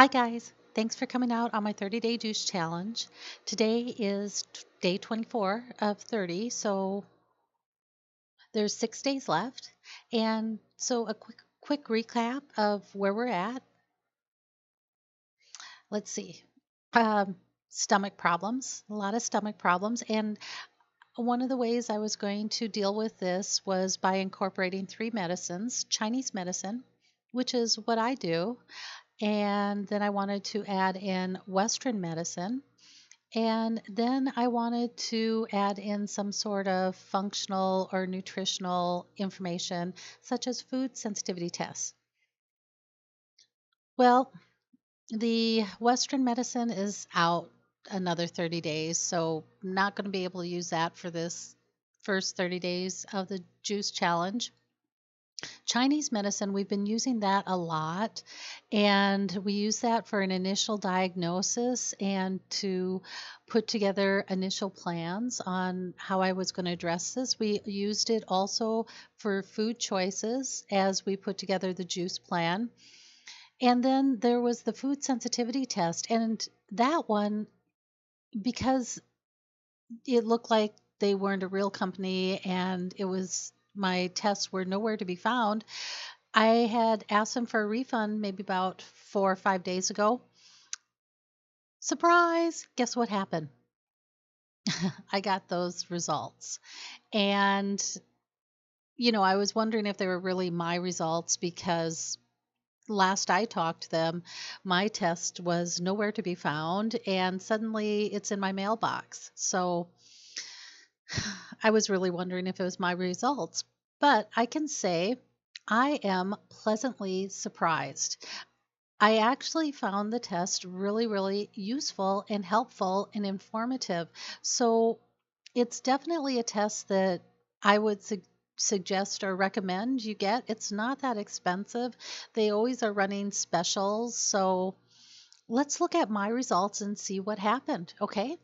Hi guys, thanks for coming out on my 30-day juice challenge. Today is day 24 of 30, so there's 6 days left. And so a quick recap of where we're at. Let's see. Um, Stomach problems, a lot of stomach problems, and one of the ways I was going to deal with this was by incorporating 3 medicines: Chinese medicine, which is what I do, and then I wanted to add in Western medicine. And then I wanted to add in some sort of functional or nutritional information, such as food sensitivity tests. Well, the Western medicine is out another 30 days, so not going to be able to use that for this first 30 days of the juice challenge. Chinese medicine, we've been using that a lot, and we use that for an initial diagnosis and to put together initial plans on how I was going to address this. We used it also for food choices as we put together the juice plan. And then there was the food sensitivity test, and that one, because it looked like they weren't a real company and my tests were nowhere to be found. I had asked them for a refund maybe about 4 or 5 days ago. Surprise! Guess what happened? I got those results. And, I was wondering if they were really my results because last I talked to them, my test was nowhere to be found, and suddenly it's in my mailbox. So I was really wondering if it was my results. But I can say I am pleasantly surprised. I actually found the test really, really useful and helpful and informative. So it's definitely a test that I would suggest or recommend you get. It's not that expensive. They always are running specials. So let's look at my results and see what happened. Okay.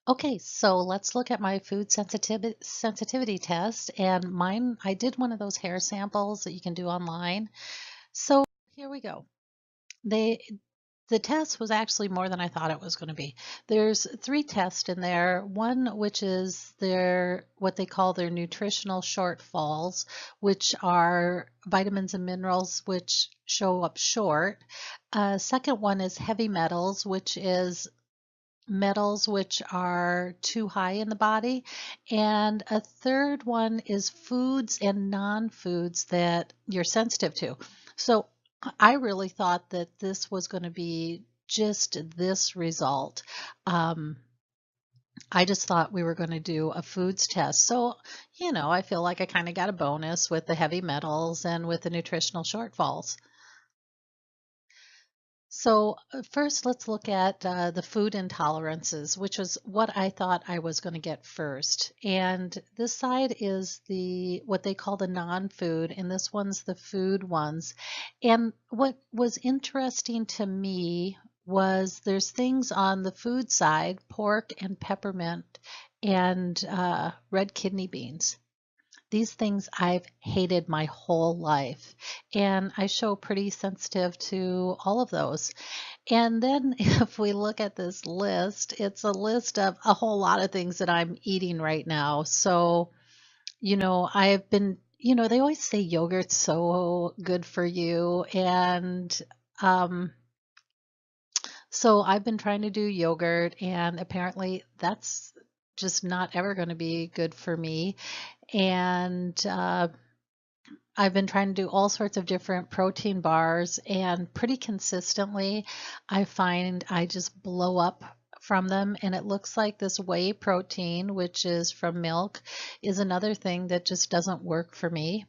Okay, so let's look at my food sensitivity test. And mine, I did one of those hair samples that you can do online. So here we go. They The test was actually more than I thought it was going to be. There's 3 tests in there. One, which is what they call their nutritional shortfalls, which are vitamins and minerals which show up short. Second one is heavy metals, which is metals which are too high in the body. And a third one is foods and non-foods that you're sensitive to. So I really thought that this was going to be just this result. Um, I just thought we were going to do a foods test. So, I feel like I kind of got a bonus with the heavy metals and with the nutritional shortfalls. So first, let's look at the food intolerances, which was what I thought I was going to get first. And this side is what they call the non-food, and this one's the food ones. And what was interesting to me was there's things on the food side: pork and peppermint and red kidney beans. These things I've hated my whole life, and I show pretty sensitive to all of those. And then if we look at this list, it's a list of a whole lot of things that I'm eating right now. So, I've been, they always say yogurt's so good for you. And um, so I've been trying to do yogurt, and apparently that's just not ever going to be good for me. And I've been trying to do all sorts of different protein bars, and pretty consistently, I find I just blow up from them. And it looks like this whey protein, which is from milk, is another thing that just doesn't work for me.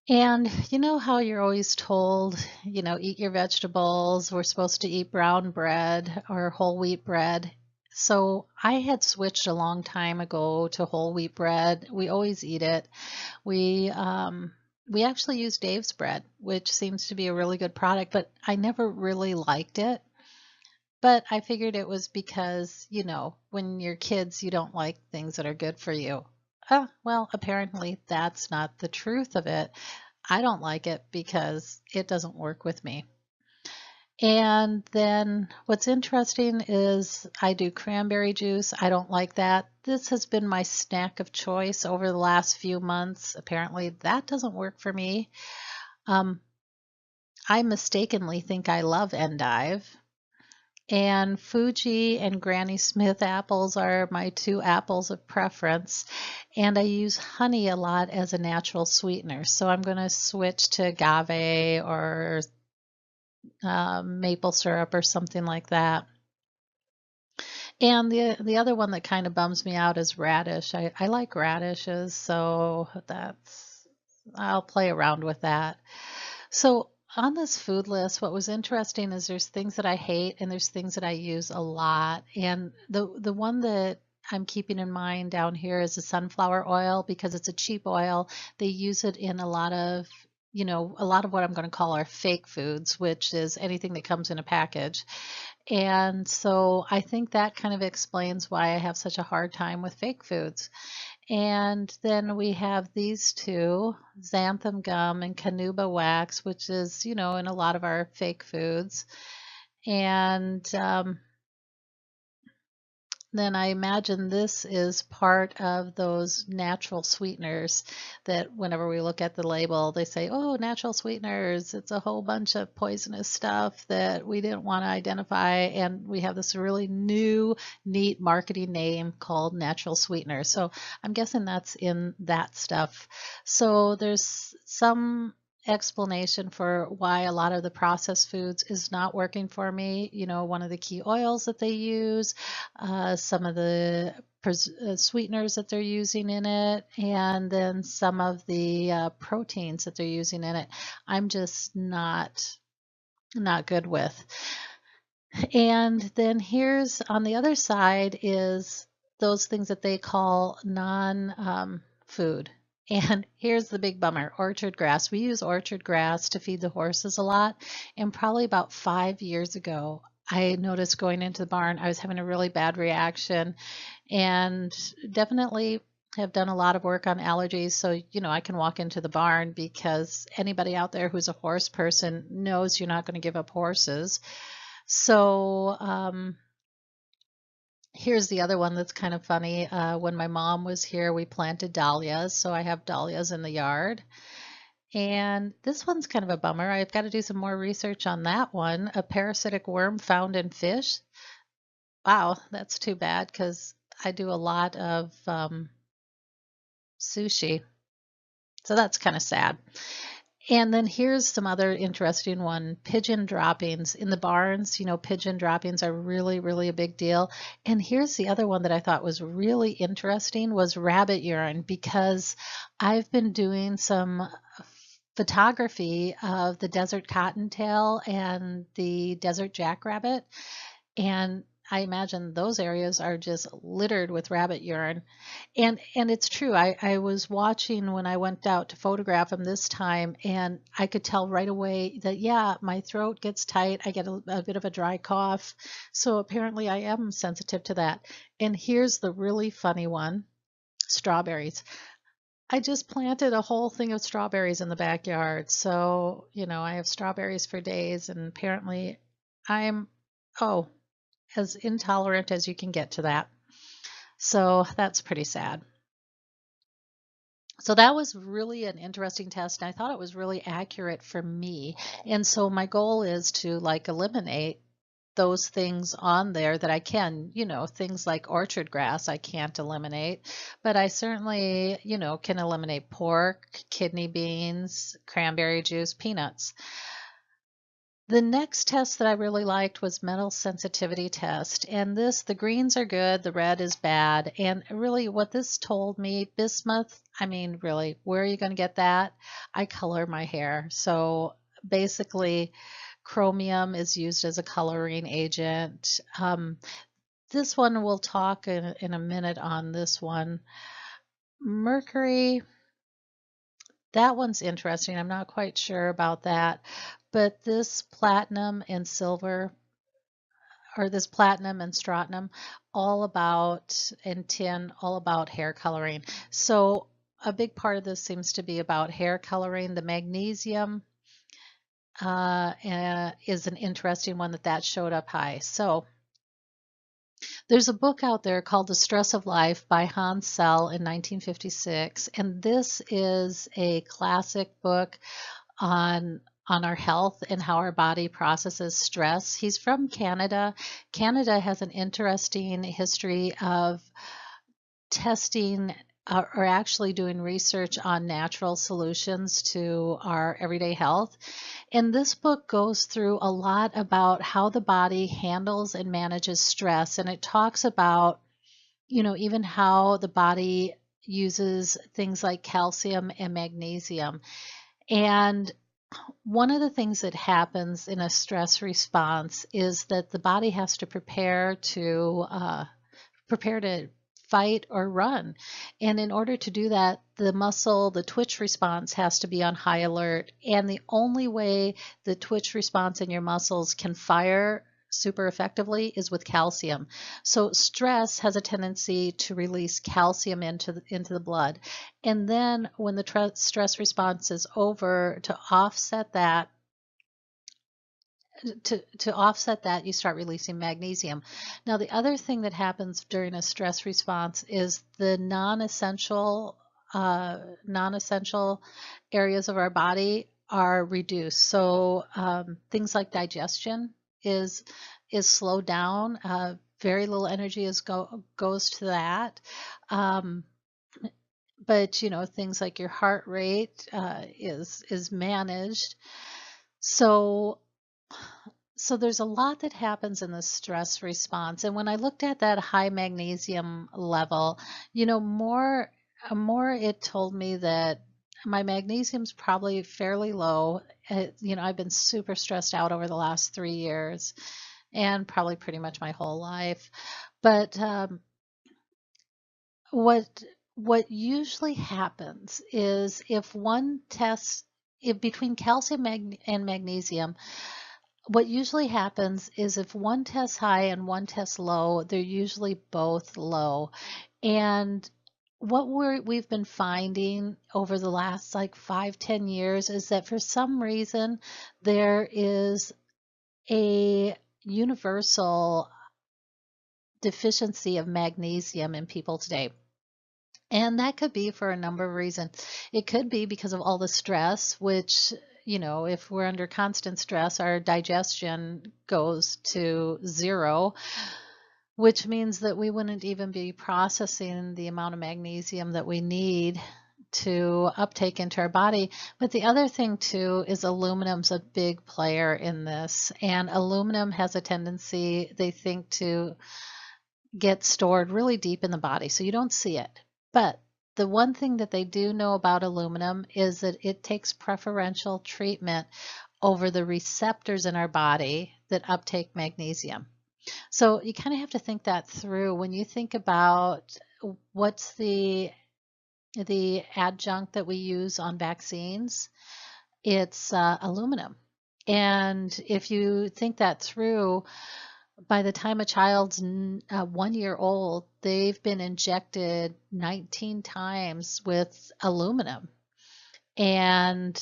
And you know how you're always told, eat your vegetables, we're supposed to eat brown bread or whole wheat bread. So I had switched a long time ago to whole wheat bread. We always eat it. We actually use Dave's bread, which seems to be a really good product, but I never really liked it. But I figured it was because, when you're kids, you don't like things that are good for you. Well, apparently that's not the truth of it. I don't like it because it doesn't work with me. And then what's interesting is I do cranberry juice. I don't like that. This has been my snack of choice over the last few months. Apparently, that doesn't work for me. Um, I mistakenly think I love endive. And Fuji and Granny Smith apples are my two apples of preference. And I use honey a lot as a natural sweetener. So I'm going to switch to agave or maple syrup or something like that. And the other one that kind of bums me out is radish. I like radishes, so I'll play around with that. So on this food list, what was interesting is there's things that I hate and there's things that I use a lot. And the one that I'm keeping in mind down here is the sunflower oil because it's a cheap oil. They use it in a lot of, a lot of what I'm going to call our fake foods, which is anything that comes in a package. And so I think that kind of explains why I have such a hard time with fake foods. And then we have these two, xanthan gum and canuba wax, which is, in a lot of our fake foods. And then I imagine this is part of those natural sweeteners that whenever we look at the label, they say, oh, natural sweeteners. It's a whole bunch of poisonous stuff that we didn't want to identify. And we have this really new, neat marketing name called natural sweetener. So I'm guessing that's in that stuff. So there's some explanation for why a lot of the processed foods is not working for me. One of the key oils that they use, some of the sweeteners that they're using in it, and then some of the proteins that they're using in it. I'm just not good with. And then here's on the other side is those things that they call non-food. And here's the big bummer, orchard grass. We use orchard grass to feed the horses a lot. And probably about 5 years ago, I noticed going into the barn, I was having a really bad reaction and definitely have done a lot of work on allergies. So, I can walk into the barn because anybody out there who's a horse person knows you're not going to give up horses. So here's the other one that's kind of funny. When my mom was here, we planted dahlias. So I have dahlias in the yard. And this one's kind of a bummer. I've got to do some more research on that one. A parasitic worm found in fish. Wow, that's too bad because I do a lot of sushi. So that's kind of sad. And then here's some other interesting one, pigeon droppings in the barns. Pigeon droppings are really, really a big deal. And here's the other one that I thought was really interesting was rabbit urine because I've been doing some photography of the desert cottontail and the desert jackrabbit. And I imagine those areas are just littered with rabbit urine. And it's true. I was watching when I went out to photograph them this time, and I could tell right away that, yeah, my throat gets tight. I get a bit of a dry cough. So apparently I am sensitive to that. And here's the really funny one, strawberries. I just planted a whole thing of strawberries in the backyard. So, I have strawberries for days, and apparently I'm, oh, as intolerant as you can get to that. So that's pretty sad. So that was really an interesting test, and I thought it was really accurate for me. And so my goal is to eliminate those things on there that I can, things like orchard grass I can't eliminate, but I certainly, can eliminate pork, kidney beans, cranberry juice, peanuts. The next test that I really liked was metal sensitivity test. And the greens are good, the red is bad. And really what this told me, bismuth, I mean, really, where are you going to get that? I color my hair. So basically, chromium is used as a coloring agent. This one we'll talk in a minute on this one. Mercury, that one's interesting. I'm not quite sure about that. But this platinum and silver, or this platinum and strontium, and tin, all about hair coloring. So a big part of this seems to be about hair coloring. The magnesium, is an interesting one that showed up high. So there's a book out there called The Stress of Life by Hans Sell in 1956, and this is a classic book on our health and how our body processes stress. He's from Canada. Canada has an interesting history of testing or actually doing research on natural solutions to our everyday health. And this book goes through a lot about how the body handles and manages stress. And it talks about, even how the body uses things like calcium and magnesium. And one of the things that happens in a stress response is that the body has to prepare to fight or run. And in order to do that, the twitch response has to be on high alert. And the only way the twitch response in your muscles can fire super effectively is with calcium. So stress has a tendency to release calcium into the blood. And then when the stress response is over, to offset that, you start releasing magnesium. Now, the other thing that happens during a stress response is the non-essential areas of our body are reduced. So things like digestion is slowed down. Very little energy goes to that. But things like your heart rate is managed. So there's a lot that happens in the stress response. And when I looked at that high magnesium level, more it told me that my magnesium's probably fairly low. I've been super stressed out over the last 3 years and probably pretty much my whole life. But what usually happens is if between calcium and magnesium, what usually happens is if one tests high and one tests low, they're usually both low. And what we've been finding over the last like 5-10 years is that for some reason there is a universal deficiency of magnesium in people today. And that could be for a number of reasons. It could be because of all the stress, which, if we're under constant stress, our digestion goes to zero, which means that we wouldn't even be processing the amount of magnesium that we need to uptake into our body. But the other thing too is aluminum's a big player in this, and aluminum has a tendency, they think, to get stored really deep in the body, so you don't see it. But the one thing that they do know about aluminum is that it takes preferential treatment over the receptors in our body that uptake magnesium. So you kind of have to think that through when you think about what's the adjunct that we use on vaccines. It's aluminum. And if you think that through, by the time a child's 1 year old, they've been injected 19 times with aluminum. And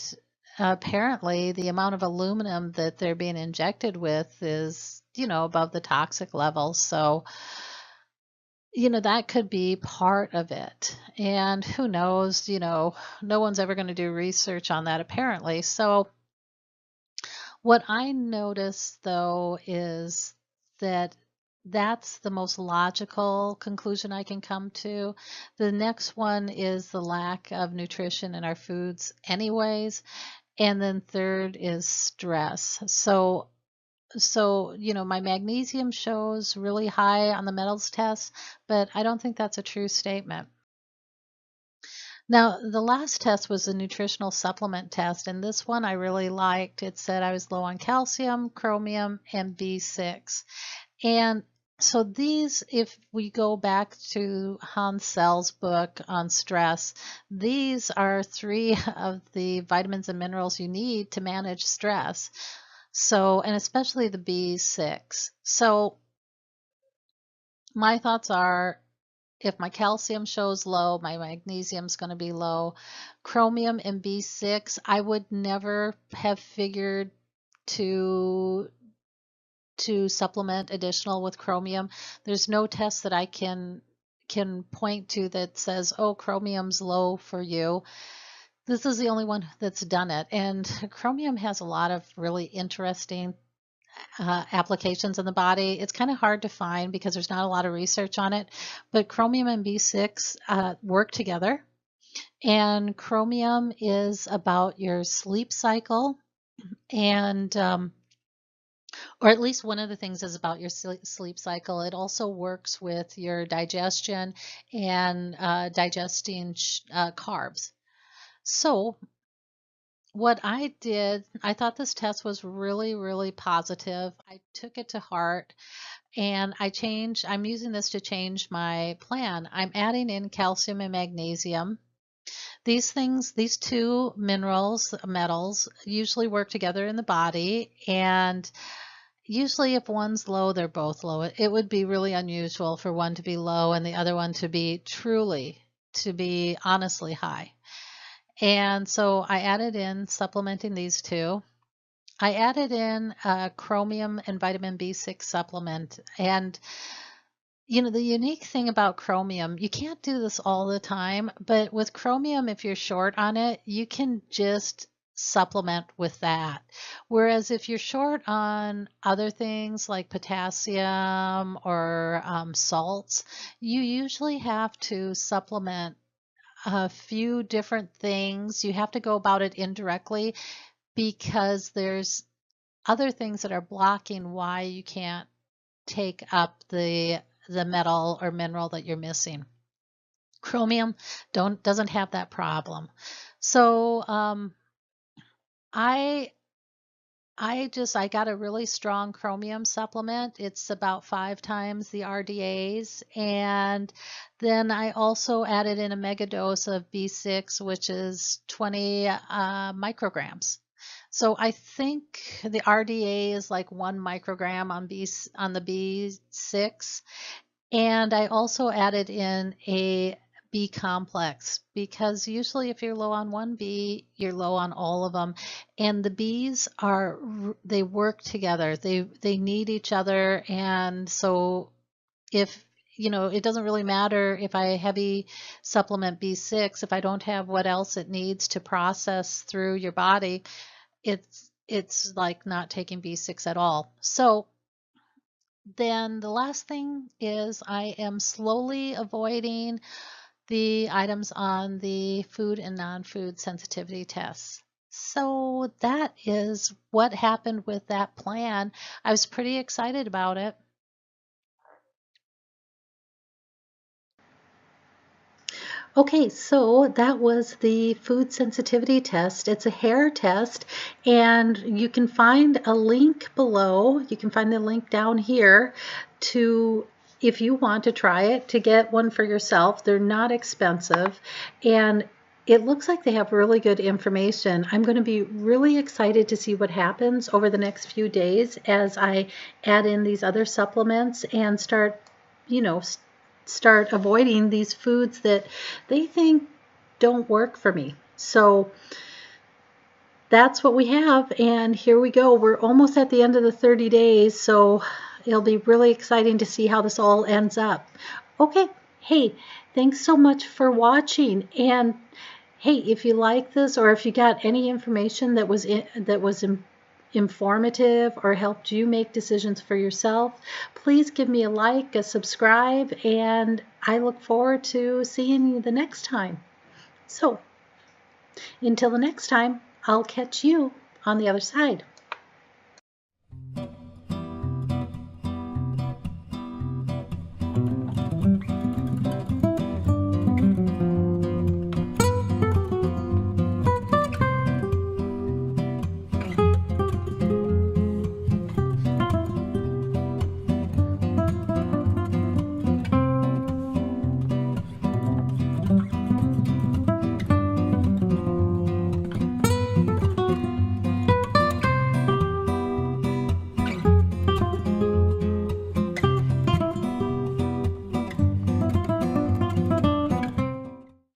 apparently the amount of aluminum that they're being injected with is, above the toxic level. So, that could be part of it. And who knows, no one's ever going to do research on that apparently. So what I noticed though is that that's the most logical conclusion I can come to. The next one is the lack of nutrition in our foods anyways. And then third is stress. So my magnesium shows really high on the metals test, but I don't think that's a true statement. Now, the last test was a nutritional supplement test, and this one I really liked. It said I was low on calcium, chromium, and B6. And so these, if we go back to Hans Sel's book on stress, these are 3 of the vitamins and minerals you need to manage stress. So, and especially the B6. So my thoughts are, if my calcium shows low, my magnesium is going to be low. Chromium and B6, I would never have figured to supplement additional with chromium. There's no test that I can point to that says, oh, chromium's low for you. This is the only one that's done it. And chromium has a lot of really interesting applications in the body. It's kind of hard to find because there's not a lot of research on it, but chromium and B6 work together. And chromium is about your sleep cycle, and or at least one of the things is about your sleep cycle. It also works with your digestion and digesting carbs. So what I did, I thought this test was really, really positive. I took it to heart, and I'm using this to change my plan. I'm adding in calcium and magnesium. These two metals, usually work together in the body, and usually if one's low, they're both low. It would be really unusual for one to be low and the other one to be honestly high. And so I added in supplementing these two. I added in a chromium and vitamin B6 supplement. And the unique thing about chromium, you can't do this all the time, but with chromium, if you're short on it, you can just supplement with that. Whereas if you're short on other things like potassium or salts, you usually have to supplement a few different things. You have to go about it indirectly because there's other things that are blocking why you can't take up the metal or mineral that you're missing. Chromium doesn't have that problem. So I got a really strong chromium supplement. It's about 5 times the RDAs. And then I also added in a mega dose of B6, which is 20 micrograms. So I think the RDA is like 1 microgram on the B6. And I also added in a B complex, because usually if you're low on one B, you're low on all of them. And the Bs they work together. They need each other. And so if, it doesn't really matter if I heavy supplement B6, if I don't have what else it needs to process through your body, it's like not taking B6 at all. So then the last thing is I am slowly avoiding the items on the food and non-food sensitivity tests. So that is what happened with that plan. I was pretty excited about it. Okay, so that was the food sensitivity test. It's a hair test, and you can find a link below. You can find the link down here to, if you want to try it, to get one for yourself. They're not expensive, and it looks like they have really good information. I'm going to be really excited to see what happens over the next few days as I add in these other supplements and start avoiding these foods that they think don't work for me. So that's what we have, and here we go. We're almost at the end of the 30 days, so it'll be really exciting to see how this all ends up. Okay, hey, thanks so much for watching, and hey, if you like this, or if you got any information that was informative or helped you make decisions for yourself, please give me a like, a subscribe, and I look forward to seeing you the next time. So until the next time, I'll catch you on the other side.